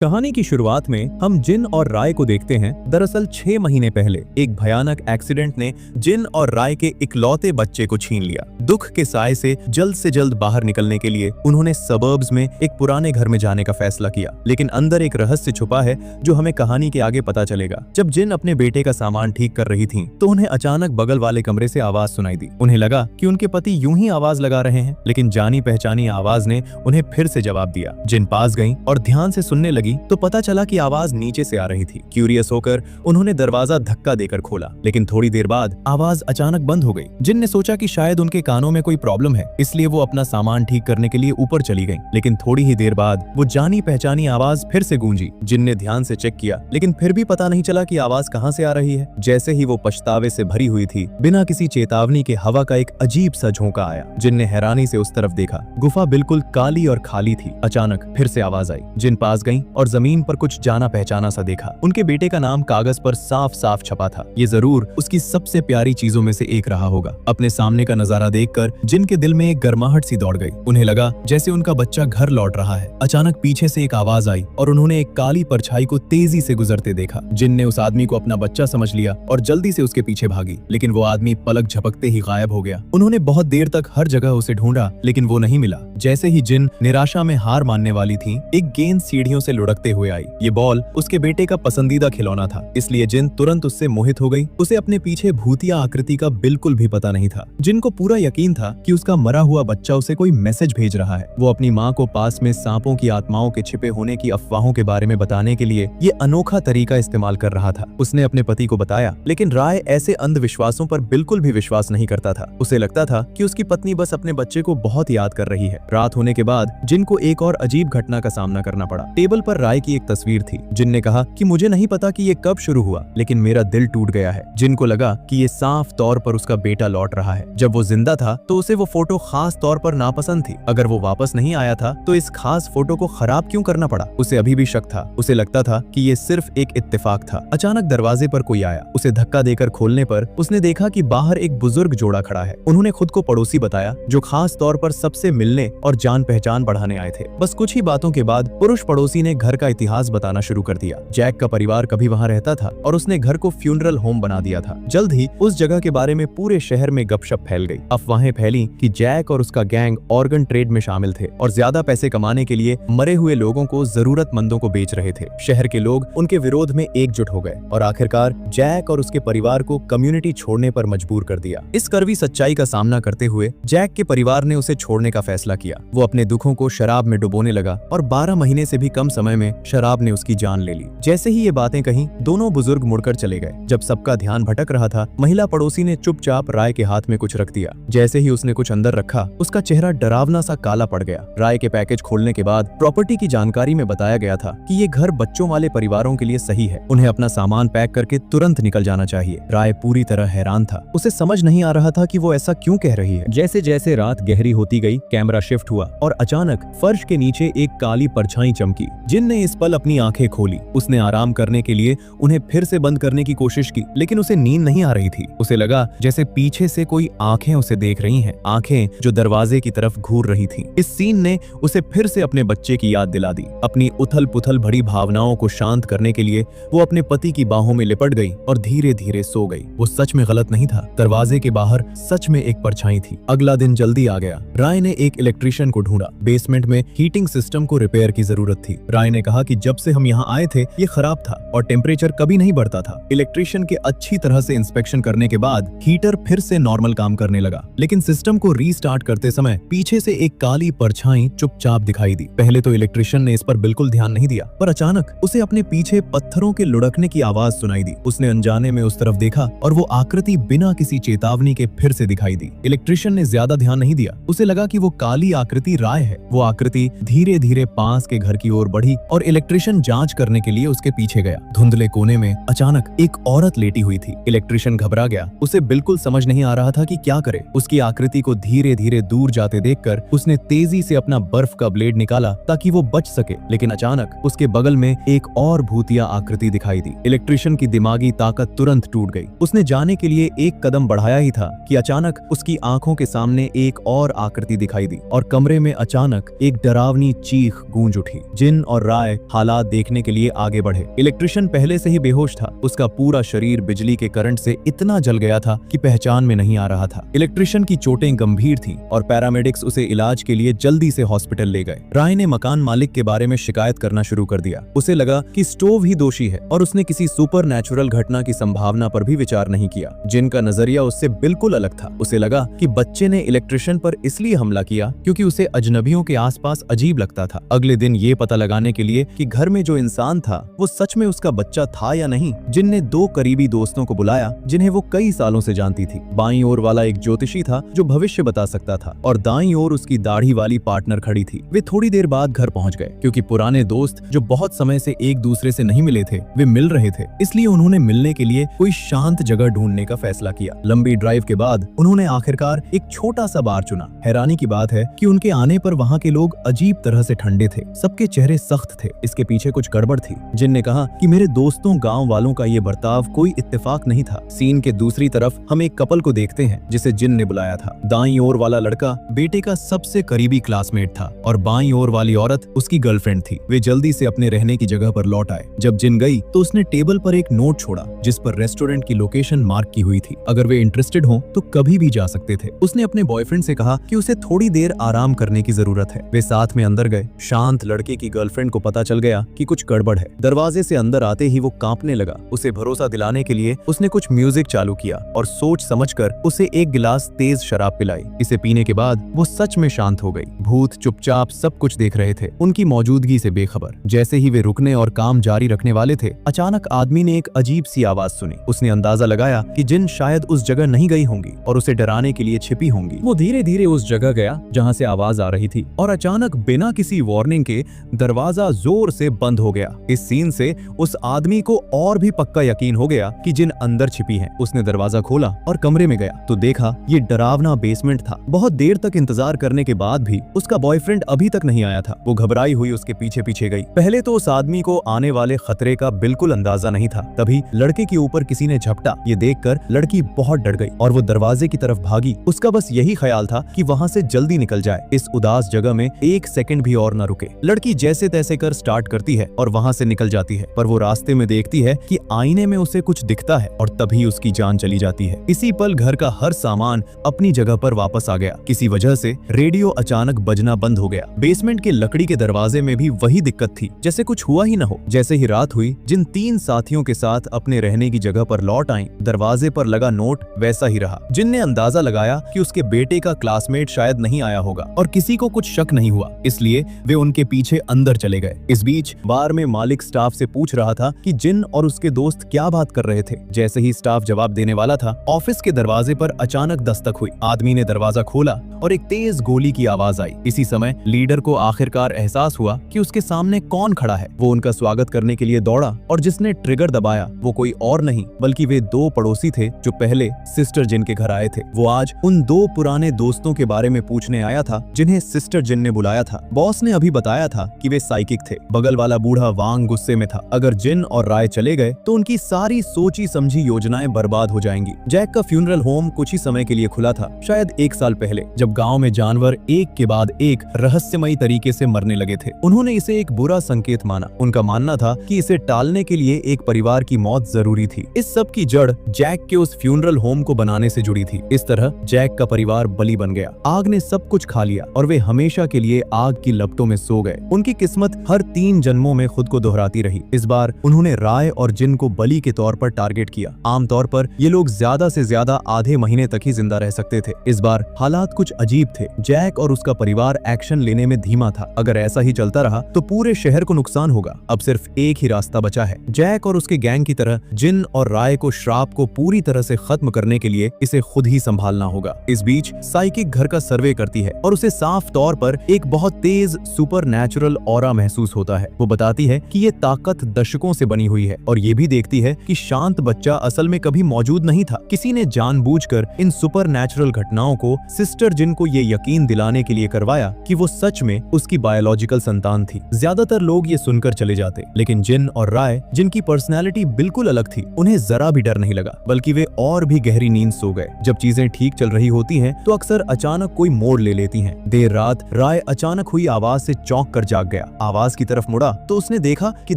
कहानी की शुरुआत में हम जिन और राय को देखते हैं। दरअसल 6 महीने पहले एक भयानक एक्सीडेंट ने जिन और राय के इकलौते बच्चे को छीन लिया। दुख के साए से जल्द बाहर निकलने के लिए उन्होंने सबर्ब्स में एक पुराने घर में जाने का फैसला किया, लेकिन अंदर एक रहस्य छुपा है जो हमें कहानी के आगे पता चलेगा। जब जिन अपने बेटे का सामान ठीक कर रही थीं, तो उन्हें अचानक बगल वाले कमरे से आवाज सुनाई दी। उन्हें लगा कि उनके पति यूं ही आवाज लगा रहे हैं, लेकिन जानी पहचानी आवाज ने उन्हें फिर से जवाब दिया। जिन पास गईं और ध्यान से सुनने लगी तो पता चला कि आवाज नीचे से आ रही थी। क्यूरियस होकर उन्होंने दरवाजा धक्का देकर खोला, लेकिन थोड़ी देर बाद आवाज अचानक बंद हो गई। जिन ने सोचा कि शायद उनके कानों में कोई प्रॉब्लम है, इसलिए वो अपना सामान ठीक करने के लिए ऊपर चली गईं। लेकिन थोड़ी ही देर बाद वो जानी पहचानी आवाज फिर से गूंजी। जिन ने ध्यान से चेक किया, लेकिन फिर भी पता नहीं चला कि आवाज कहां से आ रही है। जैसे ही वो पछतावे से भरी हुई थी, बिना किसी चेतावनी के हवा का एक अजीब सा झोंका आया। जिन ने हैरानी से उस तरफ देखा। गुफा बिल्कुल काली और खाली थी। अचानक फिर से आवाज आई। जिन पास गईं और जमीन पर कुछ जाना पहचाना सा देखा। उनके बेटे का नाम कागज पर साफ साफ छपा था। ये जरूर उसकी सबसे प्यारी चीजों में से एक रहा होगा। अपने सामने का नजारा देखकर जिन के दिल में एक गर्माहट सी दौड़ गई। उन्हें लगा जैसे उनका बच्चा घर लौट रहा है। अचानक पीछे से एक आवाज आई और उन्होंने एक काली परछाई को तेजी से गुजरते देखा। जिन ने उस आदमी को अपना बच्चा समझ लिया और जल्दी से उसके पीछे भागी, लेकिन वो आदमी पलक झपकते ही गायब हो गया। उन्होंने बहुत देर तक हर जगह उसे ढूंढा, लेकिन वो नहीं मिला। जैसे ही जिन निराशा में हार मानने वाली थी, एक गेंद सीढ़ियों से लुढ़कते हुए आई। ये बॉल उसके बेटे का पसंदीदा खिलौना था, इसलिए जिन तुरंत उससे मोहित हो गई। उसे अपने पीछे भूतिया आकृति का बिल्कुल भी पता नहीं था। जिन को पूरा यकीन था कि उसका मरा हुआ बच्चा उसे कोई मैसेज भेज रहा है। वो अपनी माँ को पास में सांपों की आत्माओं के छिपे होने की अफवाहों के बारे में बताने के लिए ये अनोखा तरीका इस्तेमाल कर रहा था। उसने अपने पति को बताया, लेकिन राय ऐसे अंधविश्वासों पर बिल्कुल भी विश्वास नहीं करता था। उसे लगता था कि उसकी पत्नी बस अपने बच्चे को बहुत याद कर रही है। रात होने के बाद जिन को एक और अजीब घटना का सामना करना पड़ा। टेबल पर राय की एक तस्वीर थी। जिन ने कहा कि मुझे नहीं पता कि ये कब शुरू हुआ, लेकिन मेरा दिल टूट गया है। जिन को लगा कि ये साफ तौर पर उसका बेटा लौट रहा है। जब वो जिंदा था तो उसे वो फोटो खास तौर पर नापसंद थी। अगर वो वापस नहीं आया था तो इस खास फोटो को खराब क्यों करना पड़ा। उसे अभी भी शक था। उसे लगता था कि ये सिर्फ एक इत्तेफाक था। अचानक दरवाजे पर कोई आया। उसे धक्का देकर खोलने पर उसने देखा कि बाहर एक बुजुर्ग जोड़ा खड़ा है। उन्होंने खुद को पड़ोसी बताया, जो खास तौर पर सबसे मिलने और जान पहचान बढ़ाने आए थे। बस कुछ ही बातों के बाद पुरुष पड़ोसी ने घर का इतिहास बताना शुरू कर दिया। जैक का परिवार कभी वहां रहता था और उसने घर को फ्यूनरल होम बना दिया था। जल्द ही उस जगह के बारे में पूरे शहर में गपशप फैल गई। अफवाहें फैली कि जैक और उसका गैंग ऑर्गन ट्रेड में शामिल थे और ज्यादा पैसे कमाने के लिए मरे हुए लोगों को जरूरतमंदों को बेच रहे थे। शहर के लोग उनके विरोध में एकजुट हो गए और आखिरकार जैक और उसके परिवार को कम्युनिटी छोड़ने पर मजबूर कर दिया। इस कड़वी सच्चाई का सामना करते हुए जैक के परिवार ने उसे छोड़ने का फैसला किया। वो अपने दुखों को शराब में डुबोने लगा और 12 महीने से भी कम समय में शराब ने उसकी जान ले ली। जैसे ही ये बातें कही, दोनों बुजुर्ग मुड़कर चले गए। जब सबका ध्यान भटक रहा था, महिला पड़ोसी ने चुपचाप राय के हाथ में कुछ रख दिया। जैसे ही उसने कुछ अंदर रखा, उसका चेहरा डरावना सा काला पड़ गया। राय के पैकेज खोलने के बाद प्रॉपर्टी की जानकारी में बताया गया था कि ये घर बच्चों वाले परिवारों के लिए सही है। उन्हें अपना सामान पैक करके तुरंत निकल जाना चाहिए। राय पूरी तरह हैरान था। उसे समझ नहीं आ रहा था कि वो ऐसा क्यों कह रही है। जैसे जैसे रात गहरी होती गई, कैमरा शिफ्ट हुआ और अचानक फर्श के नीचे एक काली परछाई चमकी। जिन ने इस पल अपनी आंखें खोली। उसने आराम करने के लिए उन्हें फिर से बंद करने की कोशिश की, लेकिन उसे नींद नहीं आ रही थी। उसे लगा जैसे पीछे से कोई आंखें उसे देख रही हैं, आंखें जो दरवाजे की तरफ घूर रही थीं। इस सीन ने उसे फिर से अपने बच्चे की याद दिला दी। अपनी उथल-पुथल भरी भावनाओं को शांत करने के लिए वो अपने पति की बाहों में लिपट गई और धीरे-धीरे सो गई। वो सच में गलत नहीं था। दरवाजे के बाहर सच में एक परछाई थी। अगला दिन जल्दी आ गया। राय ने एक इलेक्ट्रिशियन को ढूंढा। बेसमेंट में हीटिंग सिस्टम को रिपेयर की जरूरत थी। राय ने कहा कि जब से हम यहाँ आए थे ये खराब था और टेम्परेचर कभी नहीं बढ़ता था। इलेक्ट्रिशियन के अच्छी तरह से इंस्पेक्शन करने के बाद हीटर फिर से नॉर्मल काम करने लगा, लेकिन सिस्टम को रीस्टार्ट करते समय पीछे से एक काली परछाई चुपचाप दिखाई दी। पहले तो इलेक्ट्रिशियन ने इस पर बिल्कुल ध्यान नहीं दिया, पर अचानक उसे अपने पीछे पत्थरों के लुढ़कने की आवाज सुनाई दी। उसने अनजाने में उस तरफ देखा और वो आकृति बिना किसी चेतावनी के फिर से दिखाई दी। इलेक्ट्रिशियन ने ज्यादा ध्यान नहीं दिया। उसे लगा कि वो काली आकृति राय है। वो आकृति धीरे धीरे पास के घर की ओर बढ़ी और इलेक्ट्रिशियन जांच करने के लिए उसके पीछे गया। धुंधले कोने में अचानक एक औरत लेटी हुई थी। इलेक्ट्रिशियन घबरा गया। उसे बिल्कुल समझ नहीं आ रहा था कि क्या करे। उसकी आकृति को धीरे धीरे दूर जाते देखकर उसने तेजी से अपना बर्फ का ब्लेड निकाला ताकि वो बच सके, लेकिन अचानक उसके बगल में एक और भूतिया आकृति दिखाई दी। इलेक्ट्रिशियन की दिमागी ताकत तुरंत टूट गई। उसने जाने के लिए एक कदम बढ़ाया ही था कि अचानक उसकी आंखों के सामने एक और आकृति दिखाई दी और कमरे में अचानक एक डरावनी चीख गूंज उठी। जिन और राय हालात देखने के लिए आगे बढ़े। इलेक्ट्रिशियन पहले से ही बेहोश था। उसका पूरा शरीर बिजली के करंट से इतना जल गया था कि पहचान में नहीं आ रहा था। इलेक्ट्रिशियन की चोटें गंभीर थीं और पैरामेडिक्स उसे इलाज के लिए जल्दी से हॉस्पिटल ले गए। राय ने मकान मालिक के बारे में शिकायत करना शुरू कर दिया। उसे लगा कि स्टोव ही दोषी है और उसने किसी सुपरनैचुरल घटना की संभावना पर भी विचार नहीं किया। जिनका नजरिया उससे बिल्कुल अलग था। उसे लगा कि बच्चे ने इलेक्ट्रिशियन पर इसलिए हमला किया क्योंकि उसे अजनबियों के आसपास अजीब लगता था। अगले दिन ये पता लगाने के लिए कि घर में जो इंसान था वो सच में उसका बच्चा था या नहीं, जिन ने 2 करीबी दोस्तों को बुलाया जिन्हें वो कई सालों से जानती थी। बाईं ओर वाला एक ज्योतिषी था जो भविष्य बता सकता था और दाईं ओर उसकी दाढ़ी वाली पार्टनर खड़ी थी। वे थोड़ी देर बाद घर पहुंच गए क्योंकि पुराने दोस्त जो बहुत समय से एक दूसरे से नहीं मिले थे वे मिल रहे थे, इसलिए उन्होंने मिलने के लिए कोई शांत जगह ढूंढने का फैसला किया। लंबी ड्राइव के बाद उन्होंने आखिरकार एक छोटा सा बार चुना। हैरानी की बात है कि उनके आने पर वहाँ के लोग अजीब तरह से ठंडे थे। सबके चेहरे सख्त थे। इसके पीछे कुछ गड़बड़ थी। जिन ने कहा कि मेरे दोस्तों गांव वालों का ये बर्ताव कोई इत्तेफाक नहीं था। सीन के दूसरी तरफ हम एक कपल को देखते हैं जिसे जिन ने बुलाया था। दाईं ओर वाला लड़का बेटे का सबसे करीबी क्लासमेट था और बाईं ओर वाली औरत उसकी गर्लफ्रेंड थी। वे जल्दी से अपने रहने की जगह पर लौट आए। जब जिन गई तो उसने टेबल पर एक नोट छोड़ा जिस पर रेस्टोरेंट की लोकेशन मार्क की हुई थी। अगर वे इंटरेस्टेड हो तो कभी भी जा सकते थे। उसने अपने बॉयफ्रेंड से कहा कि उसे थोड़ी देर आराम करने की जरूरत है। वे साथ में अंदर गए। शांत लड़के की गर्लफ्रेंड को पता चल गया कि कुछ गड़बड़ है। दरवाजे से अंदर आते ही वो कांपने लगा। उसे भरोसा दिलाने के लिए उसने कुछ म्यूजिक चालू किया और सोच समझकर उसे एक गिलास तेज शराब पिलाई। इसे पीने के बाद वो सच में शांत हो गई। भूत चुपचाप सब कुछ देख रहे थे, उनकी मौजूदगी से बेखबर। जैसे ही वे रुकने और काम जारी रखने वाले थे, अचानक आदमी ने एक अजीब सी आवाज सुनी। उसने अंदाजा लगाया कि जिन शायद उस जगह नहीं गई होंगी और उसे डराने के लिए छिपी होंगी। वो धीरे धीरे उस जगह गया जहाँ से आवाज आ रही थी और अचानक बिना किसी वार्निंग के दरवाजा जोर से बंद हो गया। इस सीन से उस आदमी को और भी पक्का यकीन हो गया कि जिन अंदर छिपी है। उसने दरवाजा खोला और कमरे में गया तो देखा ये डरावना बेसमेंट था। बहुत देर तक इंतजार करने के बाद भी उसका बॉयफ्रेंड अभी तक नहीं आया था। वो घबराई हुई उसके पीछे पीछे गई। पहले तो उस आदमी को आने वाले खतरे का बिल्कुल अंदाजा नहीं था। तभी लड़के के ऊपर किसी ने झपटा। ये देखकर लड़की बहुत डर गई और वो दरवाजे की तरफ भागी। उसका बस यही ख्याल था कि वहाँ से जल्दी निकल जाए, इस उदास जगह में एक सेकंड भी और न रुके। लड़की जैसे तैसे कर स्टार्ट करती है और वहाँ से निकल जाती है, पर वो रास्ते में देखती है कि आईने में उसे कुछ दिखता है और तभी उसकी जान चली जाती है। इसी पल घर का हर सामान अपनी जगह पर वापस आ गया। किसी वजह से रेडियो अचानक बजना बंद हो गया। बेसमेंट के लकड़ी के दरवाजे में भी वही दिक्कत थी, जैसे कुछ हुआ ही न हो। जैसे ही रात हुई, जिन 3 साथियों के साथ अपने रहने की जगह पर लौट आई, दरवाजे पर लगा नोट वैसा ही रहा। जिन ने अंदाजा लगाया कि उसके बेटे का क्लासमेट शायद नहीं आया होगा और किसी को कुछ शक नहीं हुआ, इसलिए वे उनके पीछे अंदर चले गए। इस बीच बार में मालिक स्टाफ से पूछ रहा था कि जिन और उसके दोस्त क्या बात कर रहे थे। जैसे ही स्टाफ जवाब देने वाला था, ऑफिस के दरवाजे पर अचानक दस्तक हुई। आदमी ने दरवाजा खोला और एक तेज गोली की आवाज आई। इसी समय लीडर को आखिरकार एहसास हुआ कि उसके सामने कौन खड़ा है। वो उनका स्वागत करने के लिए दौड़ा और जिसने ट्रिगर दबाया वो कोई और नहीं बल्कि वे 2 पड़ोसी थे जो पहले सिस्टर जिन के घर आए थे। वो आज उन 2 पुराने दोस्तों के बारे में पूछने आया था जिन्हें सिस्टर जिन ने बुलाया था। बॉस ने अभी बताया था कि वे साइकिक थे। बगल वाला बूढ़ा वांग गुस्से में था। अगर जिन और राय चले गए तो उनकी सारी सोची समझी योजनाएं बर्बाद हो जाएंगी। जैक का फ्यूनरल होम कुछ ही समय के लिए खुला था, शायद 1 साल पहले, जब गांव में जानवर एक के बाद एक रहस्यमयी तरीके से मरने लगे थे। उन्होंने इसे एक बुरा संकेत माना। उनका मानना था कि इसे टालने के लिए एक परिवार की मौत जरूरी थी। इस सब की जड़ जैक के उस फ्यूनरल होम को बनाने से जुड़ी थी। इस तरह जैक का परिवार बलि बन गया। आग ने सब कुछ खा लिया और वे हमेशा के लिए आग की लपटों में सो गए। उनकी किस्मत हर 3 जन्मों में खुद को दोहराती रही। इस बार उन्होंने राय और जिन को बलि के तौर पर टारगेट किया। आमतौर पर ये लोग ज्यादा से ज्यादा आधे महीने तक ही जिंदा रह सकते थे। इस बार हालात कुछ अजीब थे। जैक और उसका परिवार एक्शन लेने में धीमा था। अगर ऐसा ही चलता रहा तो पूरे शहर को नुकसान होगा। अब सिर्फ एक ही रास्ता बचा है। जैक और उसके गैंग की तरह जिन और राय को श्राप को पूरी तरह से खत्म करने के लिए इसे खुद ही संभालना होगा। इस बीच साइकिक घर का सर्वे करती है और उसे साफ तौर पर एक बहुत तेज सुपरनैचुरल ऑरा महसूस होता है। वो बताती है कि ये ताकत दशकों से बनी हुई है और ये भी देखती है कि शांत बच्चा असल में कभी मौजूद नहीं था। किसी ने जानबूझकर इन सुपरनैचुरल घटनाओं को सिस्टर जिन को ये यकीन दिलाने के लिए करवाया कि वो सच में उसकी बायोलॉजिकल संतान थी। ज्यादातर लोग ये सुनकर चले जाते, लेकिन जिन और राय, जिनकी पर्सनैलिटी बिल्कुल अलग थी, उन्हें जरा भी डर नहीं लगा, बल्कि वे और भी गहरी नींद सो गए। जब चीजें ठीक चल रही होती हैं, तो अक्सर अचानक कोई मोड़ ले लेती हैं। देर रात राय अचानक हुई आवाज से चौंक कर जाग गया। आवाज आवाज की तरफ मुड़ा तो उसने देखा कि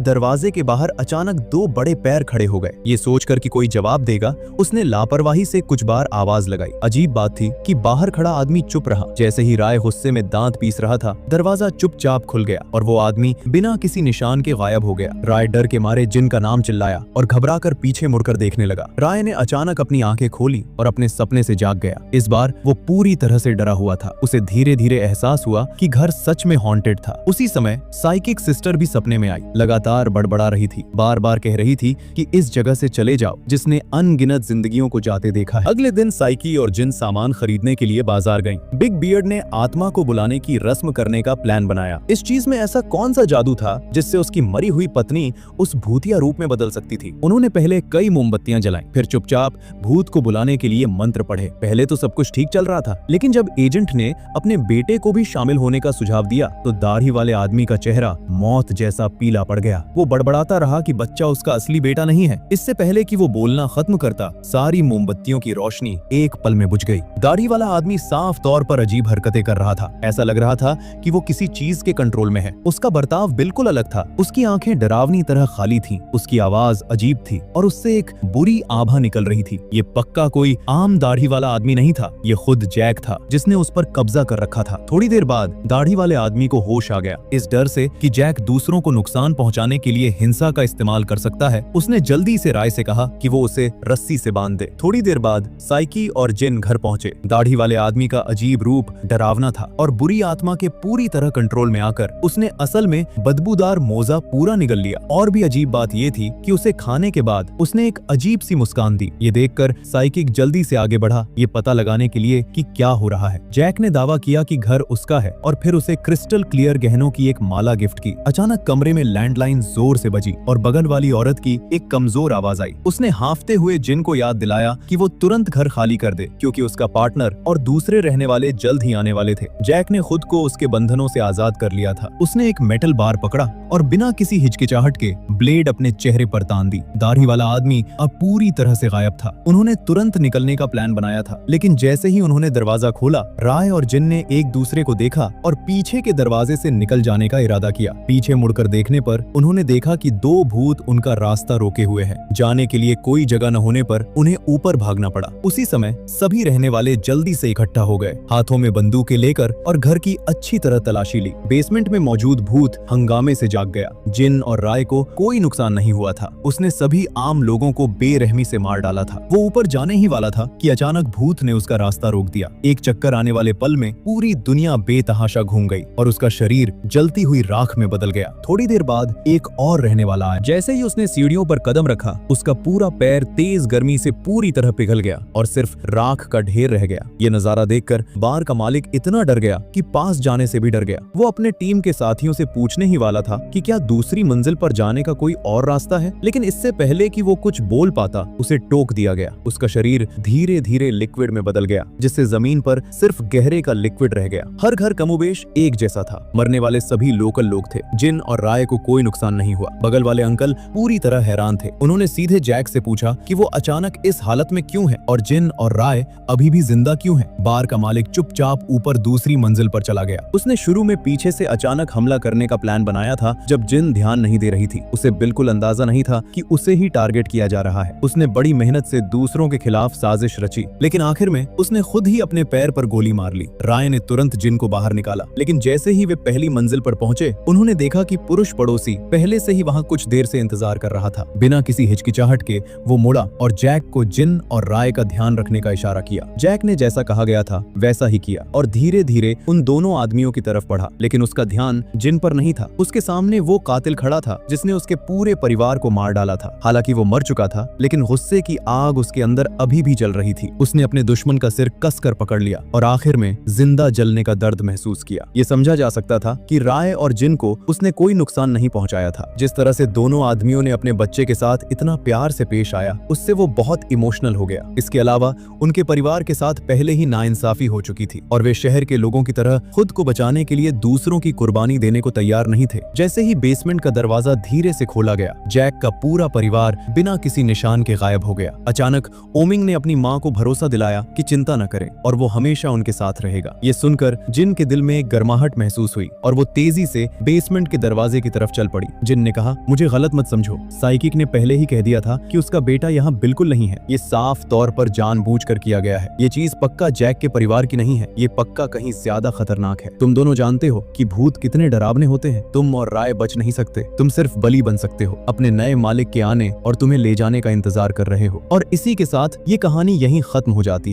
दरवाजे के बाहर अचानक दो बड़े पैर खड़े हो गए। ये सोचकर कि कोई जवाब देगा, उसने लापरवाही से कुछ बार आवाज लगाई। अजीब बात थी कि बाहर खड़ा आदमी चुप रहा। जैसे ही राय गुस्से में दांत पीस रहा था, दरवाजा चुपचाप खुल गया और वो आदमी बिना किसी निशान के गायब हो गया। राय डर के मारे जिन का नाम चिल्लाया और घबराकर पीछे मुड़कर देखने लगा। राय ने अचानक अपनी आंखें खोली और अपने सपने से जाग गया। इस बार वो पूरी तरह से डरा हुआ था। उसे धीरे धीरे एहसास हुआ कि घर सच में हॉन्टेड था। उसी समय साइकिक सिस्टर भी सपने में आई। लगातार बड़बड़ा रही थी, बार बार कह रही थी कि इस जगह से चले जाओ जिसने अनगिनत जिंदगियों को जाते देखा है। अगले दिन साइकी और जिन सामान खरीदने के लिए बाजार गईं। बिग बियर्ड ने आत्मा को बुलाने की रस्म करने का प्लान बनाया। इस चीज में ऐसा कौन सा जादू था जिससे उसकी मरी हुई पत्नी उस भूतिया रूप में बदल सकती थी। उन्होंने पहले कई मोमबत्तियां जलाई, फिर चुपचाप भूत को बुलाने के लिए मंत्र पढ़े। पहले तो सब कुछ ठीक चल रहा था, लेकिन जब एजेंट ने अपने बेटे को भी शामिल होने का सुझाव दिया तो दाढ़ी वाले आदमी का चेहरा मौत जैसा पीला पड़ गया। वो बड़बड़ाता रहा कि बच्चा उसका असली बेटा नहीं है। इससे पहले कि वो बोलना खत्म करता, सारी मोमबत्तियों की रोशनी एक पल में बुझ गई। दाढ़ी वाला आदमी साफ तौर पर अजीब हरकतें कर रहा था। ऐसा लग रहा था कि वो किसी चीज के कंट्रोल में है। उसका बर्ताव बिल्कुल अलग था। उसकी आंखें डरावनी तरह खाली थीं, उसकी आवाज अजीब थी और उससे एक बुरी आभा निकल रही थी। ये पक्का कोई आम दाढ़ी वाला आदमी नहीं था, ये खुद जैक था जिसने उस पर कब्जा कर रखा था। थोड़ी देर बाद दाढ़ी वाले आदमी को होश आ गया। इस डर से कि जैक दूसरों को नुकसान पहुंचाने के लिए हिंसा का इस्तेमाल कर सकता है, उसने जल्दी से राय से कहा कि वो उसे रस्सी से बांध दे। थोड़ी देर बाद साइकी और जिन घर पहुंचे। दाढ़ी वाले आदमी का अजीब रूप डरावना था और बुरी आत्मा के पूरी तरह कंट्रोल में आकर उसने असल में बदबूदार मोजा पूरा निगल लिया। और भी अजीब बात ये थी कि उसे खाने के बाद उसने एक अजीब सी मुस्कान दी। ये देखकर साइकिक जल्दी से आगे बढ़ा, ये पता लगाने के लिए कि क्या हो रहा है। जैक ने दावा किया कि घर उसका है और फिर उसे क्रिस्टल क्लियर गहनों की एक माला गिफ्ट की। अचानक कमरे में लैंडलाइन जोर से बजी और बगल वाली औरत की एक कमजोर आवाज आई। उसने हांफते हुए जिन को याद दिलाया कि वो तुरंत घर खाली कर दे क्योंकि उसका पार्टनर और दूसरे रहने वाले जल्द ही आने वाले थे। जैक ने खुद को उसके बंधनों से आजाद कर लिया था। उसने एक मेटल बार पकड़ा और बिना किसी हिचकिचाहट के ब्लेड अपने चेहरे पर तान दी। दाढ़ी वाला आदमी अब पूरी तरह से गायब था। उन्होंने तुरंत निकलने का प्लान बनाया था, लेकिन जैसे ही उन्होंने दरवाजा खोला, राय और जिन ने एक दूसरे को देखा और पीछे के दरवाजे से निकल जाने का इरादा किया। पीछे मुड़कर देखने पर उन्होंने देखा कि दो भूत उनका रास्ता रोके हुए हैं। जाने के लिए कोई जगह न होने पर उन्हें ऊपर भागना पड़ा। उसी समय सभी रहने वाले जल्दी से इकट्ठा हो गए, हाथों में बंदूकें लेकर, और घर की अच्छी तरह तलाशी ली। बेसमेंट में मौजूद भूत हंगामे से जाग गया। जिन और राय को कोई नुकसान नहीं हुआ था। उसने सभी आम लोगों को बेरहमी से मार डाला था। वो ऊपर जाने ही वाला था कि अचानक भूत ने उसका रास्ता रोक दिया। एक चक्कर आने वाले पल में पूरी दुनिया बेतहाशा घूम गई और उसका शरीर जलती हुई राख में बदल गया। थोड़ी देर बाद एक और रहने वाला आया। जैसे ही उसने सीढ़ियों पर कदम रखा, उसका पूरा पैर तेज गर्मी से पूरी तरह पिघल गया और सिर्फ राख का ढेर रह गया। ये नजारा देखकर बार का मालिक इतना डर गया कि पास जाने से भी डर गया। वो अपने टीम के साथियों से पूछने ही वाला था कि क्या दूसरी मंजिल पर जाने का कोई और रास्ता है, लेकिन इससे पहले कि वो कुछ बोल पाता, उसे टोक दिया गया। उसका शरीर धीरे धीरे लिक्विड में बदल गया, जिससे जमीन पर सिर्फ गहरे का लिक्विड रह गया। हर घर कमोबेश एक जैसा था। मरने वाले सभी लोकल लोग थे। जिन और राय को कोई नुकसान नहीं हुआ। बगल वाले अंकल पूरी तरह हैरान थे। उन्होंने सीधे जैक से पूछा कि वो अचानक इस हालत में क्यों है और जिन और राय अभी भी जिंदा क्यों हैं। बार का मालिक चुपचाप ऊपर दूसरी मंजिल पर चला गया। उसने शुरू में पीछे से अचानक हमला करने का प्लान बनाया था जब जिन ध्यान नहीं दे रही थी। उसे बिल्कुल अंदाजा नहीं था कि उसे ही टारगेट किया जा रहा है। उसने बड़ी मेहनत से दूसरों के खिलाफ साजिश रची, लेकिन आखिर में उसने खुद ही अपने पैर पर गोली मार ली। राय ने तुरंत जिन को बाहर निकाला, लेकिन जैसे ही वे पहली मंजिल पर पहुंचे, उन्होंने देखा कि पुरुष पड़ोसी पहले से ही वहां कुछ देर से इंतजार कर रहा था। बिना किसी हिचकिचाहट के वो मुड़ा और जैक को जिन और राय का ध्यान रखने का इशारा किया। जैक ने जैसा कहा गया था वैसा ही किया और धीरे धीरे उन दोनों आदमियों की तरफ बढ़ा, लेकिन उसका ध्यान जिन पर नहीं था। उसके सामने वो कातिल खड़ा था जिसने उसके पूरे परिवार को मार डाला था। हालांकि वो मर चुका था, लेकिन गुस्से की आग उसके अंदर अभी भी जल रही थी। उसने अपने दुश्मन का सिर कसकर पकड़ लिया और आखिर में जिंदा जलने का दर्द महसूस किया। ये समझा जा सकता था कि राय और जिन को उसने कोई नुकसान नहीं पहुंचाया था। जिस तरह से दोनों आदमियों ने अपने बच्चे के साथ इतना प्यार से पेश आया, उससे वो बहुत इमोशनल हो गया। इसके अलावा उनके परिवार के साथ पहले ही नाइंसाफी हो चुकी थी और वे शहर के लोगों की तरह खुद को बचाने के लिए दूसरों की कुर्बानी देने को तैयार नहीं थे। जैसे ही बेसमेंट का दरवाजा धीरे से खोला गया, जैक का पूरा परिवार बिना किसी निशान के गायब हो गया। अचानक ओमिंग ने अपनी माँ को भरोसा दिलाया कि चिंता न करें और वो हमेशा उनके साथ रहेगा। ये सुनकर जिन के दिल में एक गर्माहट महसूस हुई और वो तेजी से बेसमेंट के दरवाजे की तरफ चल पड़ी। जिन ने कहा, मुझे गलत मत समझो, साइकिक ने पहले ही कह दिया था कि उसका बेटा यहाँ बिल्कुल नहीं है। ये साफ तौर पर जानबूझकर किया गया है। ये चीज पक्का जैक के परिवार की नहीं है, ये पक्का कहीं ज्यादा खतरनाक है। तुम दोनों जानते हो कि भूत कितने डरावने होते हैं। तुम और राय बच नहीं सकते, तुम सिर्फ बली बन सकते हो, अपने नए मालिक के आने और तुम्हें ले जाने का इंतजार कर रहे हो। और इसी के साथ ये कहानी यहीं खत्म हो जाती है।